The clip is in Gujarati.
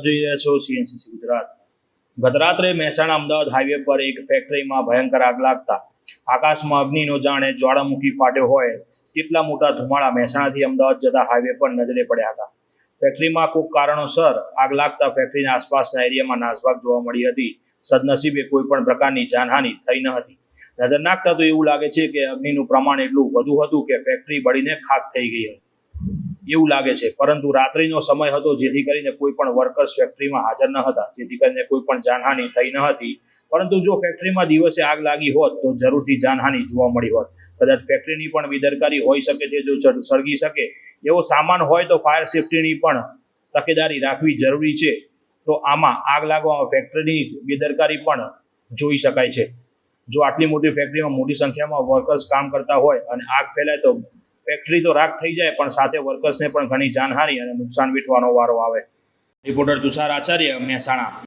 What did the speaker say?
જોઈ રહ્યા છો સીએનસીસી ગુજરાત। ગત રાત્રે મહેસાણા અમદાવાદ હાઈવે પર એક ફેક્ટરીમાં ભયંકર આગ લાગતા આકાશમાં અગ્નિનો જાણે જ્વાળામુખી ફાટ્યો હોય તેટલા મોટા ધુમાડા મહેસાણાથી અમદાવાદ જતા હાઈવે પર નજરે પડ્યા હતા। ફેક્ટરીમાં કોઈ કારણોસર આગ લાગતા ફેક્ટરીના આસપાસના એરિયામાં નાસભાગ જોવા મળી હતી। સદનસીબે કોઈ પણ પ્રકારની જાનહાનિ થઈ ન હતી। નજર નાખતા તો એવું લાગે છે કે અગ્નિનું પ્રમાણ એટલું વધુ હતું કે ફેક્ટરી બળીને ખાક થઈ ગઈ એવું લાગે છે, પરંતુ રાત્રિનો સમય હતો જેથી કરીને કોઈ પણ વર્કર્સ ફેક્ટરીમાં હાજર ન હતા, જેથી કરીને કોઈ પણ જાનહાનિ થઈ ન હતી। પરંતુ જો ફેક્ટરીમાં દિવસે આગ લાગી હોત તો જરૂરથી જાનહાનિ જોવા મળી હોત। કદાચ ફેક્ટરીની પણ બેદરકારી હોઈ શકે છે। જો સળગી શકે એવો સામાન હોય તો ફાયર સેફ્ટીની પણ તકેદારી રાખવી જરૂરી છે। તો આમાં આગ લાગવામાં ફેક્ટરીની બેદરકારી પણ જોઈ શકાય છે। જો આટલી મોટી ફેક્ટરીમાં મોટી સંખ્યામાં વર્કર્સ કામ કરતા હોય અને આગ ફેલાય તો ફેક્ટરી તો રાખ થઈ જાય, પણ સાથે વર્કર્સને પણ ઘણી જાનહાનિ અને નુકસાન વેઠવાનો વારો આવે। રિપોર્ટર તુષાર આચાર્ય, મહેસાણા।